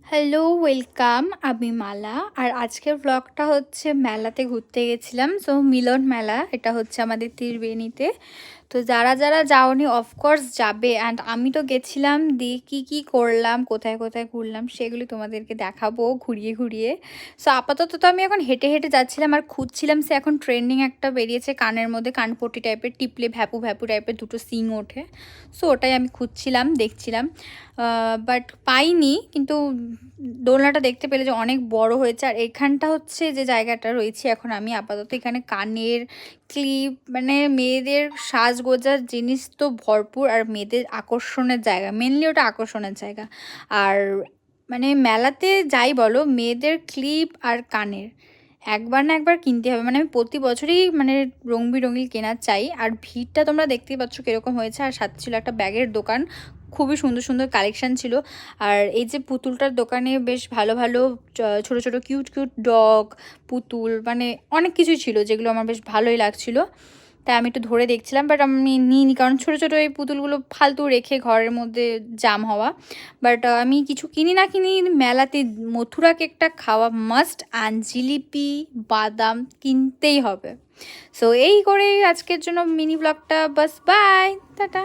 Hello, welcome. আমি মালা। আর আজকের ব্লগটা হচ্ছে মেলাতে ঘুরতে গেছিলাম। সো মিলন মেলা, এটা হচ্ছে আমাদের ত্রিবেণীতে। তো যারা যারা যাওনি অফকোর্স যাবে। অ্যান্ড আমি তো গেছিলাম, দিয়ে কী কী করলাম, কোথায় কোথায় ঘুরলাম সেগুলি তোমাদেরকে দেখাবো ঘুরিয়ে ঘুরিয়ে। সো আপাতত তো আমি এখন হেঁটে হেঁটে যাচ্ছিলাম আর খুঁজছিলাম, সে এখন ট্রেন্ডিং একটা বেরিয়েছে কানের মধ্যে, কানপট্টি টাইপের, টিপলে ভ্যাপু ভ্যাপু টাইপের দুটো সিং ওঠে। সো ওটাই আমি খুঁজছিলাম, দেখছিলাম, বাট পাইনি। কিন্তু দোলনাটা দেখতে পেলে যে অনেক বড় হয়েছে। আর এখানটা হচ্ছে যে জায়গাটা রয়েছে এখন আমি আপাতত, এখানে কানের ক্লিপ, মানে মেয়েদের সাজগোজার জিনিস তো ভরপুর। আর মেয়েদের আকর্ষণের জায়গা, মেনলি ওটা আকর্ষণের জায়গা। আর মানে মেলাতে যাই বলো, মেয়েদের ক্লিপ আর কানের একবার না একবার কিনতে হবে। মানে আমি প্রতি বছরই মানে রং বেরঙিল কেনা চাই। আর ভিড়টা তোমরা দেখতেই পাচ্ছ কীরকম হয়েছে। আর সাথে ছিল একটা ব্যাগের দোকান, খুবই সুন্দর সুন্দর কালেকশান ছিল। আর এই যে পুতুলটার দোকানে বেশ ভালো ভালো ছোট ছোট কিউট কিউট ডগ, পুতুল, মানে অনেক কিছুই ছিল যেগুলো আমার বেশ ভালোই লাগছিলো। তাই আমি একটু ধরে দেখছিলাম, বাট আমি নিইনি, কারণ ছোটো ছোটো এই পুতুলগুলো ফালতু রেখে ঘরের মধ্যে জাম হওয়া। বাট আমি কিছু কিনি না কিনি, মেলাতে মথুরা কেকটা খাওয়া মাস্ট, অ্যান্ড জিলিপি, বাদাম কিনতেই হবে। সো এই করেই আজকের জন্য মিনি ব্লগটা, বাস, বাই, টাটা।